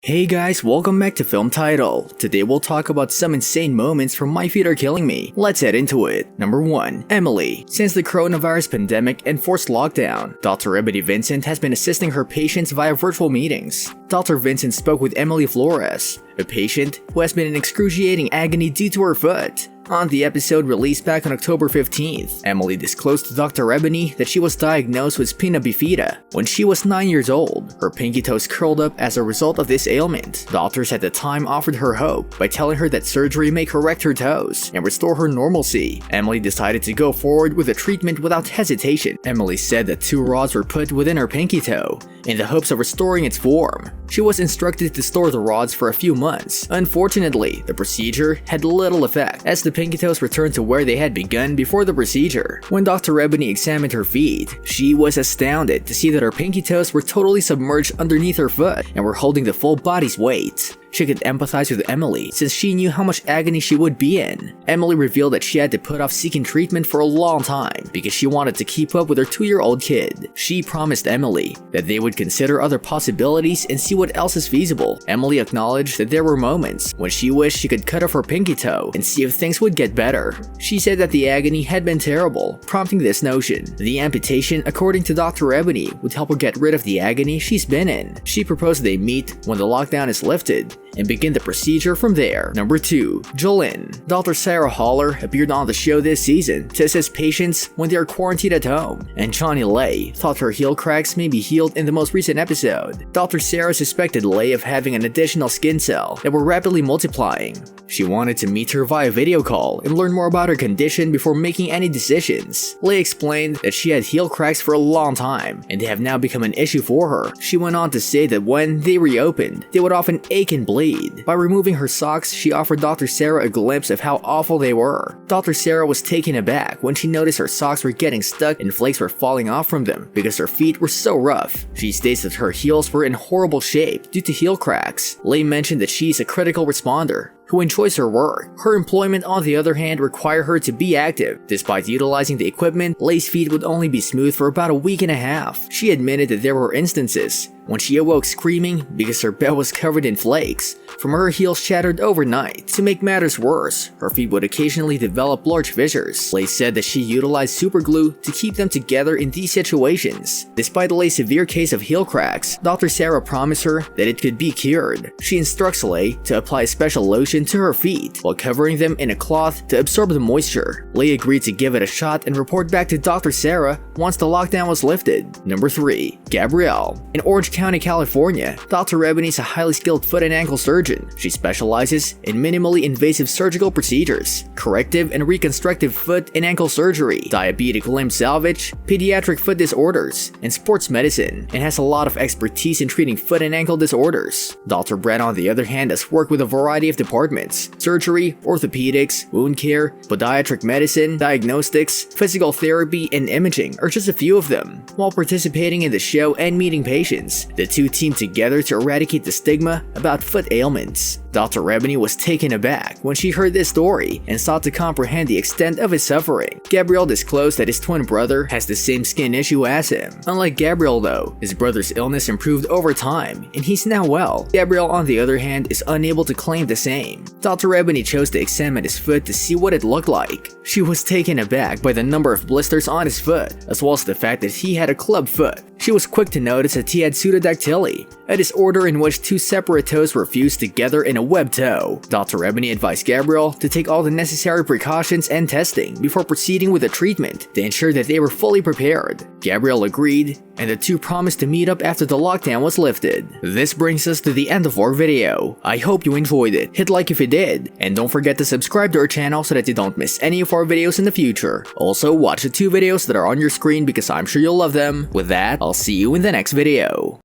Hey guys, welcome back to Film Title. Today we'll talk about some insane moments from My Feet Are Killing Me. Let's head into it. Number 1. Emily. Since the coronavirus pandemic and forced lockdown, Dr. Ebony Vincent has been assisting her patients via virtual meetings. Dr. Vincent spoke with Emily Flores, a patient who has been in excruciating agony due to her foot. On the episode released back on October 15th, Emily disclosed to Dr. Ebony that she was diagnosed with spina bifida when she was 9 years old. Her pinky toes curled up as a result of this ailment. Doctors at the time offered her hope by telling her that surgery may correct her toes and restore her normalcy. Emily decided to go forward with the treatment without hesitation. Emily said that 2 rods were put within her pinky toe in the hopes of restoring its form. She was instructed to store the rods for a few months. Unfortunately, the procedure had little effect as the pinky toes returned to where they had begun before the procedure. When Dr. Ebony examined her feet, she was astounded to see that her pinky toes were totally submerged underneath her foot and were holding the full body's weight. She could empathize with Emily since she knew how much agony she would be in. Emily revealed that she had to put off seeking treatment for a long time because she wanted to keep up with her 2-year-old kid. She promised Emily that they would consider other possibilities and see what else is feasible. Emily acknowledged that there were moments when she wished she could cut off her pinky toe and see if things would get better. She said that the agony had been terrible, prompting this notion. The amputation, according to Dr. Ebony, would help her get rid of the agony she's been in. She proposed they meet when the lockdown is lifted and begin the procedure from there. Number 2. Jolene. Dr. Sarah Haller appeared on the show this season to assist patients when they are quarantined at home, and Johnny Lay thought her heel cracks may be healed in the most recent episode. Dr. Sarah suspected Lay of having an additional skin cell that were rapidly multiplying. She wanted to meet her via video call and learn more about her condition before making any decisions. Lay explained that she had heel cracks for a long time, and they have now become an issue for her. She went on to say that when they reopened, they would often ache and bleed. By removing her socks, she offered Dr. Sarah a glimpse of how awful they were. Dr. Sarah was taken aback when she noticed her socks were getting stuck and flakes were falling off from them because her feet were so rough. She states that her heels were in horrible shape due to heel cracks. Lay mentioned that she's a critical responder who enjoys her work. Her employment, on the other hand, required her to be active. Despite utilizing the equipment, Lay's feet would only be smooth for about a week and a half. She admitted that there were instances when she awoke screaming because her bed was covered in flakes from her heels shattered overnight. To make matters worse, her feet would occasionally develop large fissures. Lay said that she utilized super glue to keep them together in these situations. Despite Lay's severe case of heel cracks, Dr. Sarah promised her that it could be cured. She instructs Lay to apply a special lotion to her feet while covering them in a cloth to absorb the moisture. Lay agreed to give it a shot and report back to Dr. Sarah once the lockdown was lifted. Number 3. Gabrielle. In Orange County, California, Dr. Ebony is a highly skilled foot and ankle surgeon. She specializes in minimally invasive surgical procedures, corrective and reconstructive foot and ankle surgery, diabetic limb salvage, pediatric foot disorders, and sports medicine, and has a lot of expertise in treating foot and ankle disorders. Dr. Brett, on the other hand, has worked with a variety of departments: surgery, orthopedics, wound care, podiatric medicine, diagnostics, physical therapy, and imaging are just a few of them. While participating in the show and meeting patients, the two teamed together to eradicate the stigma about foot ailments. Dr. Ebony was taken aback when she heard this story and sought to comprehend the extent of his suffering. Gabriel disclosed that his twin brother has the same skin issue as him. Unlike Gabriel though, his brother's illness improved over time and he's now well. Gabriel, on the other hand, is unable to claim the same. Dr. Ebony chose to examine his foot to see what it looked like. She was taken aback by the number of blisters on his foot, as well as the fact that he had a club foot. She was quick to notice that he had pseudodactyly, a disorder in which 2 separate toes were fused together in a webbed toe. Dr. Ebony advised Gabriel to take all the necessary precautions and testing before proceeding with the treatment to ensure that they were fully prepared. Gabriel agreed, and the two promised to meet up after the lockdown was lifted. This brings us to the end of our video. I hope you enjoyed it. Hit like if you did, and don't forget to subscribe to our channel so that you don't miss any of our videos in the future. Also, watch the 2 videos that are on your screen because I'm sure you'll love them. With that, I'll see you in the next video.